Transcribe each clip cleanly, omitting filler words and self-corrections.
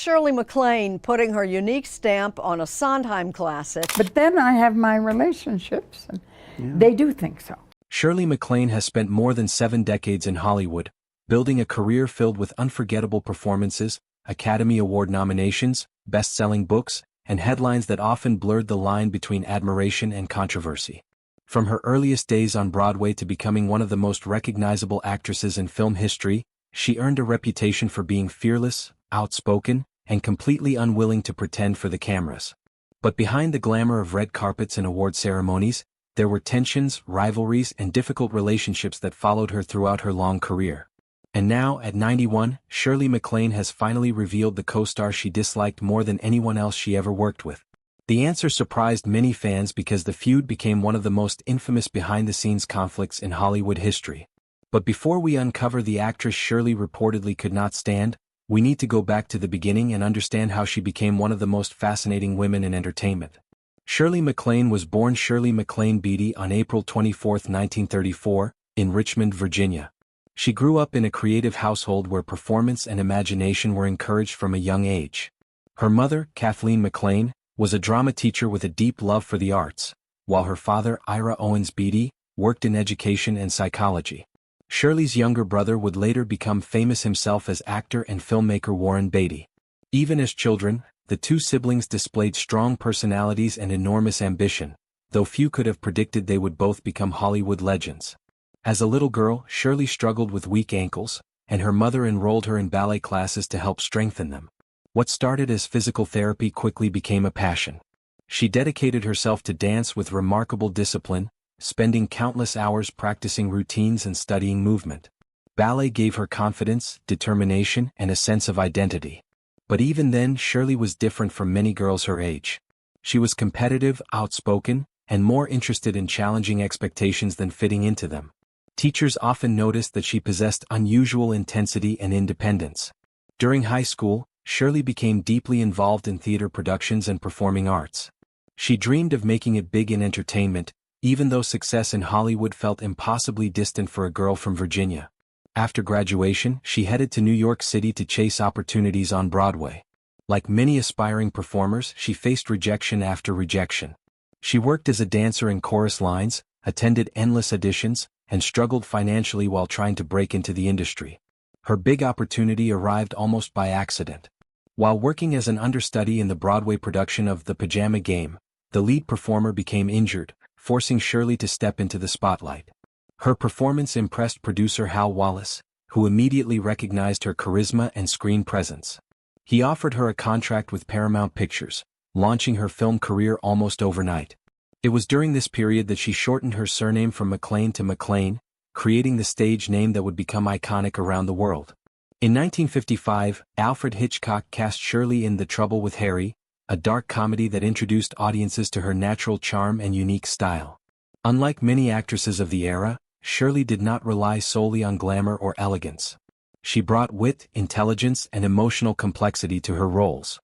Shirley MacLaine putting her unique stamp on a Sondheim classic. But then I have my relationships, and they do think so. Shirley MacLaine has spent more than 7 decades in Hollywood, building a career filled with unforgettable performances, Academy Award nominations, best-selling books, and headlines that often blurred the line between admiration and controversy. From her earliest days on Broadway to becoming one of the most recognizable actresses in film history, she earned a reputation for being fearless, outspoken, and completely unwilling to pretend for the cameras. But behind the glamour of red carpets and award ceremonies, there were tensions, rivalries, and difficult relationships that followed her throughout her long career. And now, at 91, Shirley MacLaine has finally revealed the co-star she disliked more than anyone else she ever worked with. The answer surprised many fans because the feud became one of the most infamous behind-the-scenes conflicts in Hollywood history. But before we uncover the actress Shirley reportedly could not stand, we need to go back to the beginning and understand how she became one of the most fascinating women in entertainment. Shirley MacLaine was born Shirley MacLaine Beatty on April 24, 1934, in Richmond, Virginia. She grew up in a creative household where performance and imagination were encouraged from a young age. Her mother, Kathleen MacLaine, was a drama teacher with a deep love for the arts, while her father, Ira Owens Beatty, worked in education and psychology. Shirley's younger brother would later become famous himself as actor and filmmaker Warren Beatty. Even as children, the two siblings displayed strong personalities and enormous ambition, though few could have predicted they would both become Hollywood legends. As a little girl, Shirley struggled with weak ankles, and her mother enrolled her in ballet classes to help strengthen them. What started as physical therapy quickly became a passion. She dedicated herself to dance with remarkable discipline, spending countless hours practicing routines and studying movement. Ballet gave her confidence, determination, and a sense of identity. But even then, Shirley was different from many girls her age. She was competitive, outspoken, and more interested in challenging expectations than fitting into them. Teachers often noticed that she possessed unusual intensity and independence. During high school, Shirley became deeply involved in theater productions and performing arts. She dreamed of making it big in entertainment, even though success in Hollywood felt impossibly distant for a girl from Virginia. After graduation, she headed to New York City to chase opportunities on Broadway. Like many aspiring performers, she faced rejection after rejection. She worked as a dancer in chorus lines, attended endless auditions, and struggled financially while trying to break into the industry. Her big opportunity arrived almost by accident. While working as an understudy in the Broadway production of The Pajama Game, the lead performer became injured, forcing Shirley to step into the spotlight. Her performance impressed producer Hal Wallace, who immediately recognized her charisma and screen presence. He offered her a contract with Paramount Pictures, launching her film career almost overnight. It was during this period that she shortened her surname from MacLaine to MacLaine, creating the stage name that would become iconic around the world. In 1955, Alfred Hitchcock cast Shirley in The Trouble with Harry, a dark comedy that introduced audiences to her natural charm and unique style. Unlike many actresses of the era, Shirley did not rely solely on glamour or elegance. She brought wit, intelligence, and emotional complexity to her roles.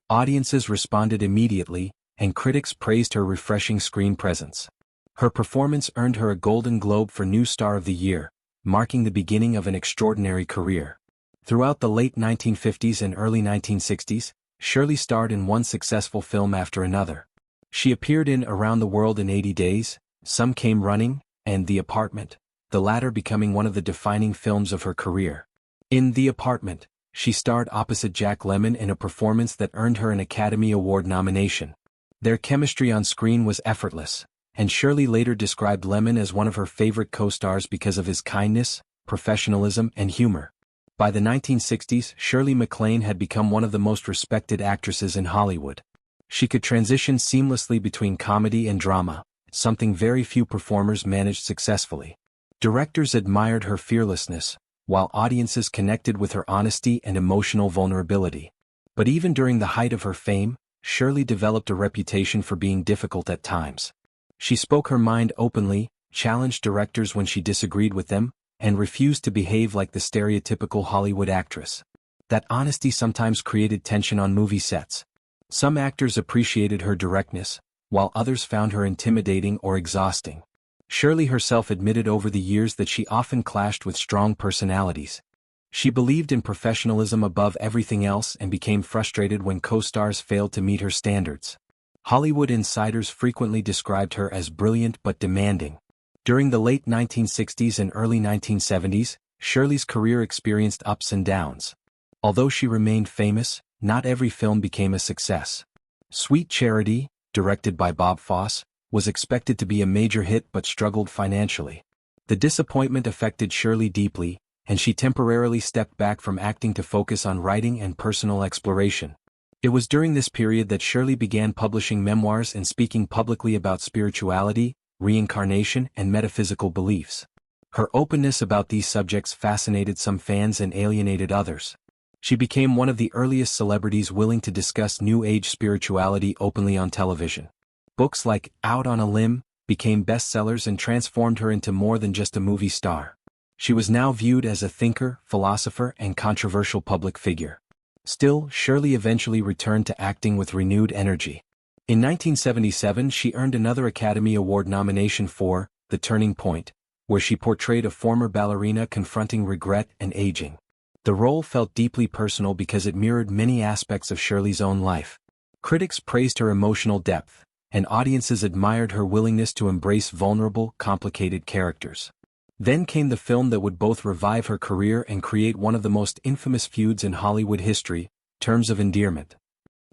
Audiences responded immediately, and critics praised her refreshing screen presence. Her performance earned her a Golden Globe for New Star of the Year, marking the beginning of an extraordinary career. Throughout the late 1950s and early 1960s, Shirley starred in one successful film after another. She appeared in Around the World in 80 Days, Some Came Running, and The Apartment, the latter becoming one of the defining films of her career. In The Apartment, she starred opposite Jack Lemmon in a performance that earned her an Academy Award nomination. Their chemistry on screen was effortless, and Shirley later described Lemmon as one of her favorite co-stars because of his kindness, professionalism, and humor. By the 1960s, Shirley MacLaine had become one of the most respected actresses in Hollywood. She could transition seamlessly between comedy and drama, something very few performers managed successfully. Directors admired her fearlessness, while audiences connected with her honesty and emotional vulnerability. But even during the height of her fame, Shirley developed a reputation for being difficult at times. She spoke her mind openly, challenged directors when she disagreed with them, and refused to behave like the stereotypical Hollywood actress. That honesty sometimes created tension on movie sets. Some actors appreciated her directness, while others found her intimidating or exhausting. Shirley herself admitted over the years that she often clashed with strong personalities. She believed in professionalism above everything else and became frustrated when co-stars failed to meet her standards. Hollywood insiders frequently described her as brilliant but demanding. During the late 1960s and early 1970s, Shirley's career experienced ups and downs. Although she remained famous, not every film became a success. Sweet Charity, directed by Bob Fosse, was expected to be a major hit but struggled financially. The disappointment affected Shirley deeply, and she temporarily stepped back from acting to focus on writing and personal exploration. It was during this period that Shirley began publishing memoirs and speaking publicly about spirituality, reincarnation, and metaphysical beliefs. Her openness about these subjects fascinated some fans and alienated others. She became one of the earliest celebrities willing to discuss New Age spirituality openly on television. Books like Out on a Limb became bestsellers and transformed her into more than just a movie star. She was now viewed as a thinker, philosopher, and controversial public figure. Still, Shirley eventually returned to acting with renewed energy. In 1977 she earned another Academy Award nomination for The Turning Point, where she portrayed a former ballerina confronting regret and aging. The role felt deeply personal because it mirrored many aspects of Shirley's own life. Critics praised her emotional depth, and audiences admired her willingness to embrace vulnerable, complicated characters. Then came the film that would both revive her career and create one of the most infamous feuds in Hollywood history, Terms of Endearment.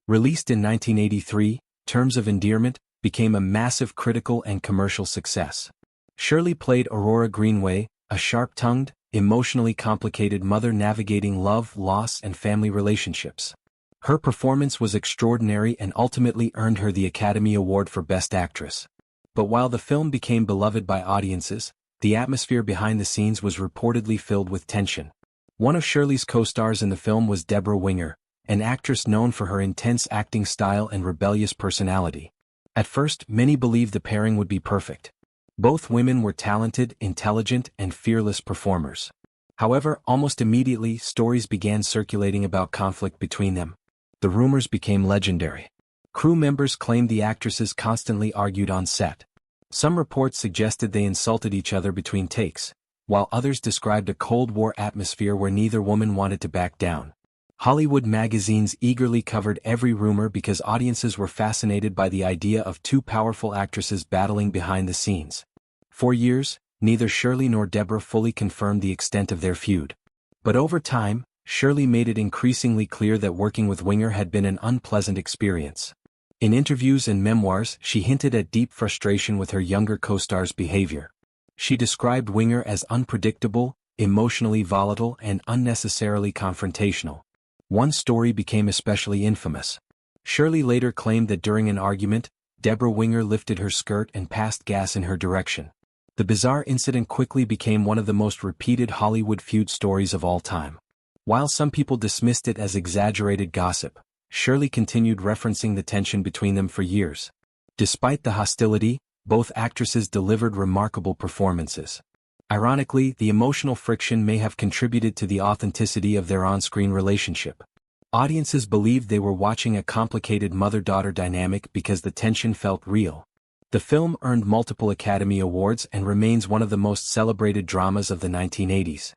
Released in 1983, Terms of Endearment became a massive critical and commercial success. Shirley played Aurora Greenway, a sharp-tongued, emotionally complicated mother navigating love, loss, and family relationships. Her performance was extraordinary and ultimately earned her the Academy Award for Best Actress. But while the film became beloved by audiences, the atmosphere behind the scenes was reportedly filled with tension. One of Shirley's co-stars in the film was Deborah Winger, an actress known for her intense acting style and rebellious personality. At first, many believed the pairing would be perfect. Both women were talented, intelligent, and fearless performers. However, almost immediately, stories began circulating about conflict between them. The rumors became legendary. Crew members claimed the actresses constantly argued on set. Some reports suggested they insulted each other between takes, while others described a Cold War atmosphere where neither woman wanted to back down. Hollywood magazines eagerly covered every rumor because audiences were fascinated by the idea of two powerful actresses battling behind the scenes. For years, neither Shirley nor Deborah fully confirmed the extent of their feud. But over time, Shirley made it increasingly clear that working with Winger had been an unpleasant experience. In interviews and memoirs, she hinted at deep frustration with her younger co-star's behavior. She described Winger as unpredictable, emotionally volatile, and unnecessarily confrontational. One story became especially infamous. Shirley later claimed that during an argument, Deborah Winger lifted her skirt and passed gas in her direction. The bizarre incident quickly became one of the most repeated Hollywood feud stories of all time. While some people dismissed it as exaggerated gossip, Shirley continued referencing the tension between them for years. Despite the hostility, both actresses delivered remarkable performances. Ironically, the emotional friction may have contributed to the authenticity of their on-screen relationship. Audiences believed they were watching a complicated mother-daughter dynamic because the tension felt real. The film earned multiple Academy Awards and remains one of the most celebrated dramas of the 1980s.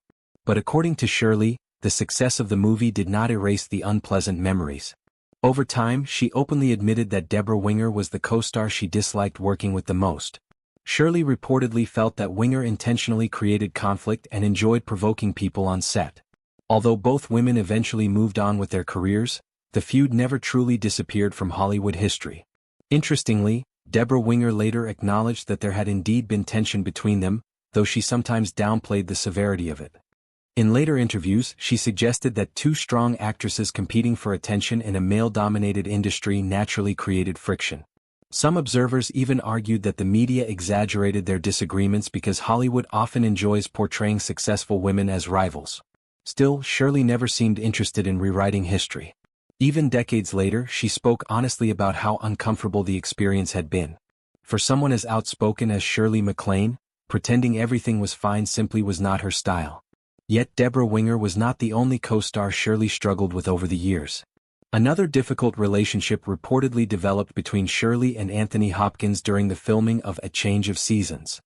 But according to Shirley, the success of the movie did not erase the unpleasant memories. Over time, she openly admitted that Deborah Winger was the co-star she disliked working with the most. Shirley reportedly felt that Winger intentionally created conflict and enjoyed provoking people on set. Although both women eventually moved on with their careers, the feud never truly disappeared from Hollywood history. Interestingly, Deborah Winger later acknowledged that there had indeed been tension between them, though she sometimes downplayed the severity of it. In later interviews, she suggested that two strong actresses competing for attention in a male-dominated industry naturally created friction. Some observers even argued that the media exaggerated their disagreements because Hollywood often enjoys portraying successful women as rivals. Still, Shirley never seemed interested in rewriting history. Even decades later, she spoke honestly about how uncomfortable the experience had been. For someone as outspoken as Shirley MacLaine, pretending everything was fine simply was not her style. Yet Deborah Winger was not the only co-star Shirley struggled with over the years. Another difficult relationship reportedly developed between Shirley and Anthony Hopkins during the filming of A Change of Seasons.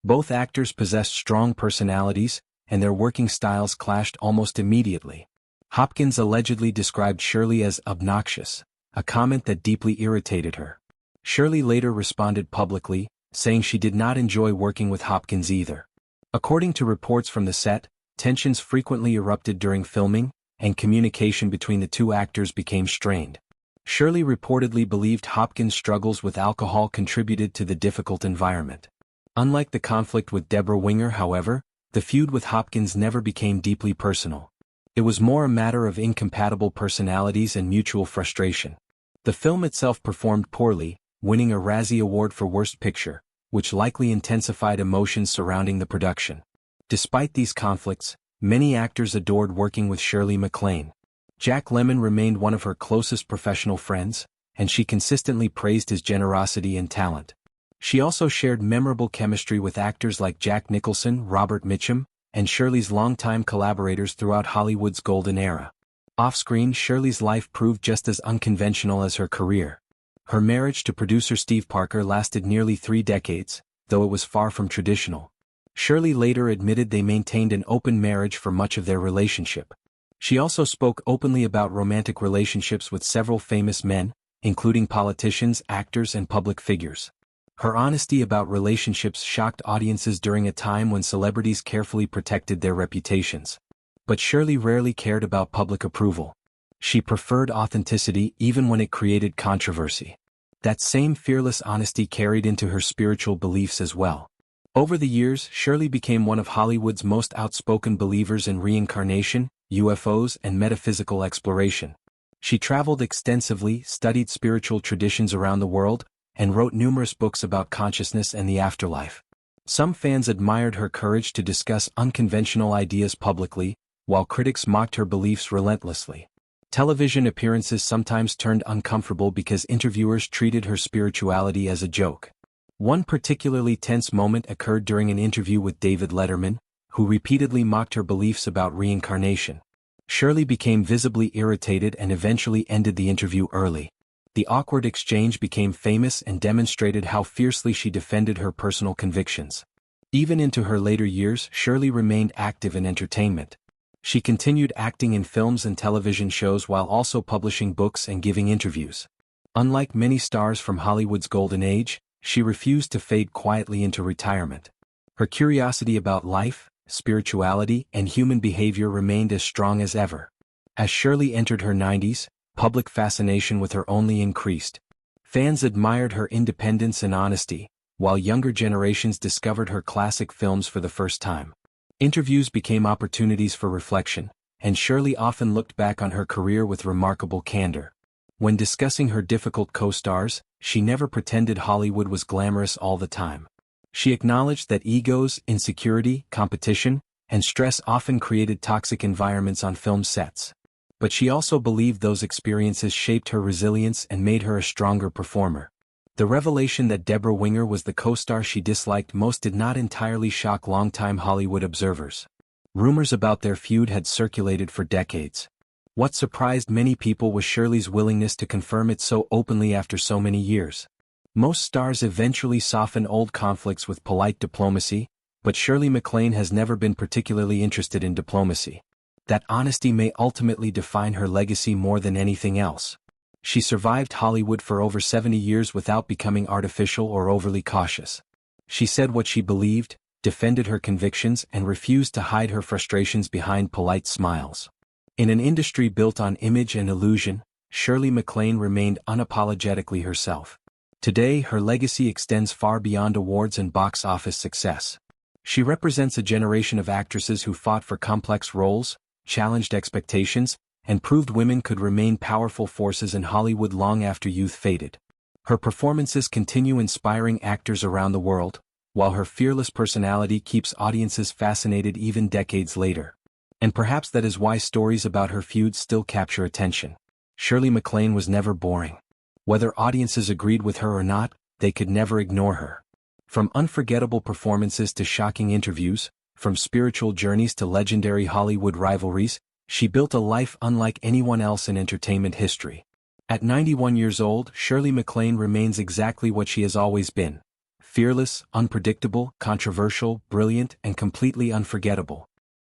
Both actors possessed strong personalities, and their working styles clashed almost immediately. Hopkins allegedly described Shirley as obnoxious, a comment that deeply irritated her. Shirley later responded publicly, saying she did not enjoy working with Hopkins either. According to reports from the set, tensions frequently erupted during filming, and communication between the two actors became strained. Shirley reportedly believed Hopkins' struggles with alcohol contributed to the difficult environment. Unlike the conflict with Debra Winger, however, the feud with Hopkins never became deeply personal. It was more a matter of incompatible personalities and mutual frustration. The film itself performed poorly, winning a Razzie Award for Worst Picture, which likely intensified emotions surrounding the production. Despite these conflicts, many actors adored working with Shirley MacLaine. Jack Lemmon remained one of her closest professional friends, and she consistently praised his generosity and talent. She also shared memorable chemistry with actors like Jack Nicholson, Robert Mitchum, and Shirley's longtime collaborators throughout Hollywood's golden era. Off-screen, Shirley's life proved just as unconventional as her career. Her marriage to producer Steve Parker lasted nearly 3 decades, though it was far from traditional. Shirley later admitted they maintained an open marriage for much of their relationship. She also spoke openly about romantic relationships with several famous men, including politicians, actors, and public figures. Her honesty about relationships shocked audiences during a time when celebrities carefully protected their reputations. But Shirley rarely cared about public approval. She preferred authenticity even when it created controversy. That same fearless honesty carried into her spiritual beliefs as well. Over the years, Shirley became one of Hollywood's most outspoken believers in reincarnation, UFOs, and metaphysical exploration. She traveled extensively, studied spiritual traditions around the world, and wrote numerous books about consciousness and the afterlife. Some fans admired her courage to discuss unconventional ideas publicly, while critics mocked her beliefs relentlessly. Television appearances sometimes turned uncomfortable because interviewers treated her spirituality as a joke. One particularly tense moment occurred during an interview with David Letterman, who repeatedly mocked her beliefs about reincarnation. Shirley became visibly irritated and eventually ended the interview early. The awkward exchange became famous and demonstrated how fiercely she defended her personal convictions. Even into her later years, Shirley remained active in entertainment. She continued acting in films and television shows while also publishing books and giving interviews. Unlike many stars from Hollywood's golden age, she refused to fade quietly into retirement. Her curiosity about life, spirituality, and human behavior remained as strong as ever. As Shirley entered her 90s, public fascination with her only increased. Fans admired her independence and honesty, while younger generations discovered her classic films for the first time. Interviews became opportunities for reflection, and Shirley often looked back on her career with remarkable candor. When discussing her difficult co-stars, she never pretended Hollywood was glamorous all the time. She acknowledged that egos, insecurity, competition, and stress often created toxic environments on film sets. But she also believed those experiences shaped her resilience and made her a stronger performer. The revelation that Debra Winger was the co-star she disliked most did not entirely shock longtime Hollywood observers. Rumors about their feud had circulated for decades. What surprised many people was Shirley's willingness to confirm it so openly after so many years. Most stars eventually soften old conflicts with polite diplomacy, but Shirley MacLaine has never been particularly interested in diplomacy. That honesty may ultimately define her legacy more than anything else. She survived Hollywood for over 70 years without becoming artificial or overly cautious. She said what she believed, defended her convictions, and refused to hide her frustrations behind polite smiles. In an industry built on image and illusion, Shirley MacLaine remained unapologetically herself. Today, her legacy extends far beyond awards and box office success. She represents a generation of actresses who fought for complex roles, challenged expectations, and proved women could remain powerful forces in Hollywood long after youth faded. Her performances continue inspiring actors around the world, while her fearless personality keeps audiences fascinated even decades later. And perhaps that is why stories about her feuds still capture attention. Shirley MacLaine was never boring. Whether audiences agreed with her or not, they could never ignore her. From unforgettable performances to shocking interviews, from spiritual journeys to legendary Hollywood rivalries, she built a life unlike anyone else in entertainment history. At 91 years old, Shirley MacLaine remains exactly what she has always been: fearless, unpredictable, controversial, brilliant, and completely unforgettable.